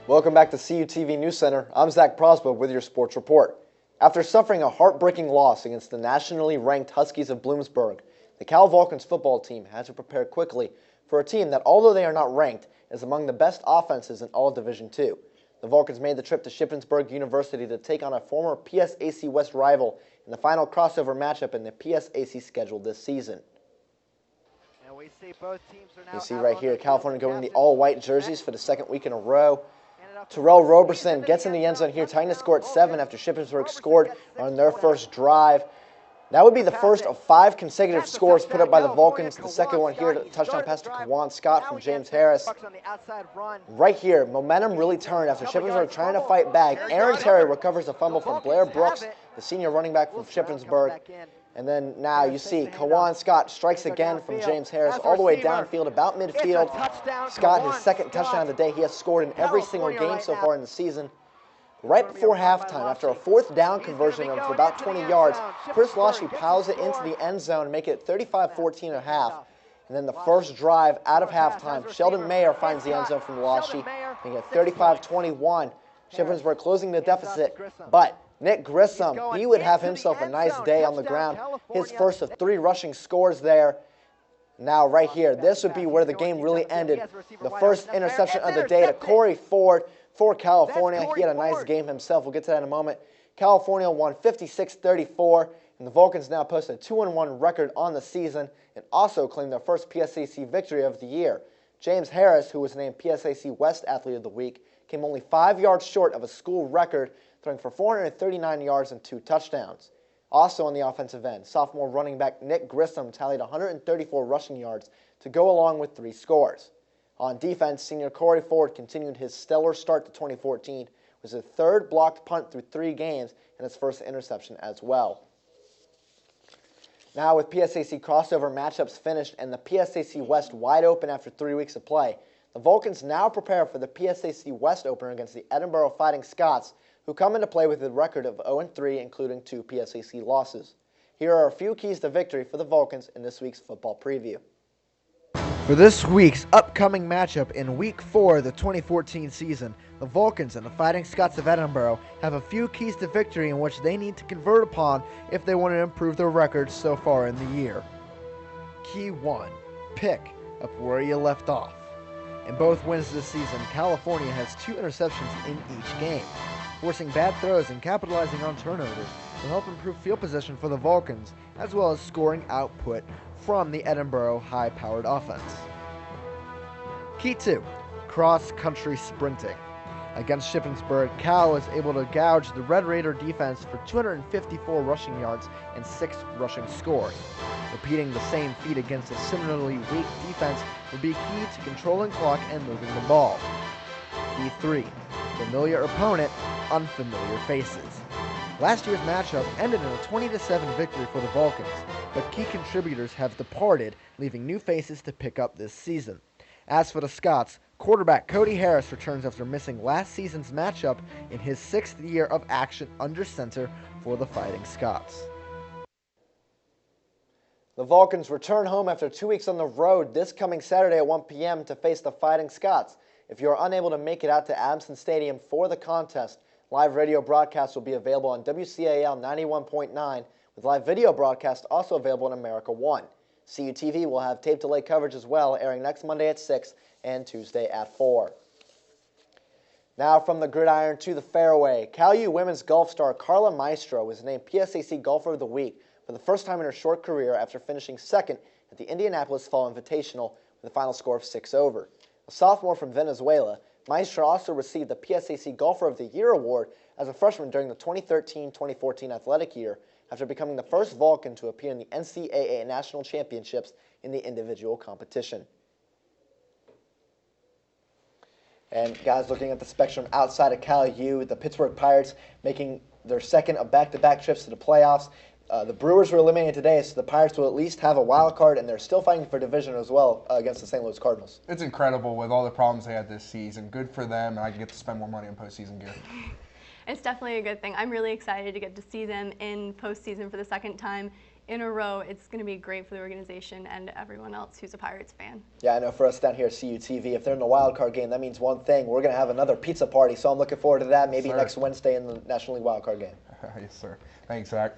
Welcome back to CUTV News Center. I'm Zach Prosbo with your sports report. After suffering a heartbreaking loss against the nationally ranked Huskies of Bloomsburg, the Cal Vulcans football team had to prepare quickly for a team that, although they are not ranked, is among the best offenses in all Division II. The Vulcans made the trip to Shippensburg University to take on a former PSAC West rival in the final crossover matchup in the PSAC schedule this season. And we see both teams are now You see right here, California going the all-white jerseys for the second week in a row. Terrell Roberson gets in the end zone here, tying the score at 7 after Shippensburg scored on their first drive. That would be the first of 5 consecutive scores put up by the Vulcans. The second one here, touchdown pass to Kawan Scott from James Harris. Right here, momentum really turned after Shippensburg trying to fight back. Aaron Terry recovers a fumble from Blair Brooks, the senior running back from Shippensburg. And then now you see Kawan Scott strikes again from James Harris all the way downfield, about midfield. Scott, his second touchdown of the day. He has scored in every single game so far in the season. Right before halftime, after a fourth down conversion of about 20 yards, Chris Lashley piles it into the end zone, make it 35-14 at half. And then the first drive out of halftime, Sheldon Mayer finds the end zone from Lashley, making it 35-21. Shippensburg closing the deficit, but Nick Grissom, he would have himself a nice day on the ground. His first of 3 rushing scores there. Now right here, this would be where the game really ended. The first interception of the day to Corey Ford for California. He had a nice game himself. We'll get to that in a moment. California won 56-34, and the Vulcans now post a 2-1 record on the season and also claim their first PSAC victory of the year. James Harris, who was named PSAC West Athlete of the Week, came only 5 yards short of a school record, throwing for 439 yards and 2 touchdowns. Also on the offensive end, sophomore running back Nick Grissom tallied 134 rushing yards to go along with 3 scores. On defense, senior Corey Ford continued his stellar start to 2014 with his 3rd blocked punt through 3 games and his first interception as well. Now with PSAC crossover matchups finished and the PSAC West wide open after 3 weeks of play, the Vulcans now prepare for the PSAC West opener against the Edinboro Fighting Scots, who come into play with a record of 0-3, including 2 PSAC losses. Here are a few keys to victory for the Vulcans in this week's football preview. For this week's upcoming matchup in Week 4 of the 2014 season, the Vulcans and the Fighting Scots of Edinboro have a few keys to victory in which they need to convert upon if they want to improve their records so far in the year. Key 1. Pick up where you left off. In both wins this season, California has 2 interceptions in each game. Forcing bad throws and capitalizing on turnovers will help improve field position for the Vulcans, as well as scoring output from the Edinboro high-powered offense. Key 2. Cross-country sprinting. Against Shippensburg, Cal was able to gouge the Red Raider defense for 254 rushing yards and 6 rushing scores. Repeating the same feat against a similarly weak defense will be key to controlling clock and moving the ball. Key 3. Familiar opponent, unfamiliar faces. Last year's matchup ended in a 20-7 victory for the Vulcans, but key contributors have departed, leaving new faces to pick up this season. As for the Scots, quarterback Cody Harris returns after missing last season's matchup in his 6th year of action under center for the Fighting Scots. The Vulcans return home after 2 weeks on the road this coming Saturday at 1 p.m. to face the Fighting Scots. If you are unable to make it out to Adamson Stadium for the contest, live radio broadcasts will be available on WCAL 91.9, with live video broadcast also available on America 1. CUTV will have tape delay coverage as well, airing next Monday at 6 and Tuesday at 4. Now from the gridiron to the fairway, Cal U women's golf star Carla Maestro was named PSAC Golfer of the Week for the first time in her short career after finishing 2nd at the Indianapolis Fall Invitational with a final score of 6 over. A sophomore from Venezuela, Maestro also received the PSAC Golfer of the Year award as a freshman during the 2013-2014 athletic year after becoming the first Vulcan to appear in the NCAA National Championships in the individual competition. And guys, looking at the spectrum outside of Cal U, the Pittsburgh Pirates making their 2nd of back-to-back trips to the playoffs. The Brewers were eliminated today, so the Pirates will at least have a wild card, and they're still fighting for division as well against the St. Louis Cardinals. It's incredible with all the problems they had this season. Good for them, and I can get to spend more money on postseason gear. It's definitely a good thing. I'm really excited to get to see them in postseason for the 2nd time in a row, it's going to be great for the organization and everyone else who's a Pirates fan. Yeah, I know for us down here at CUTV, if they're in the wild card game, that means one thing. We're going to have another pizza party, so I'm looking forward to that maybe Sir. next Wednesday in the National League wild card game. Yes, sir. Thanks, Zach.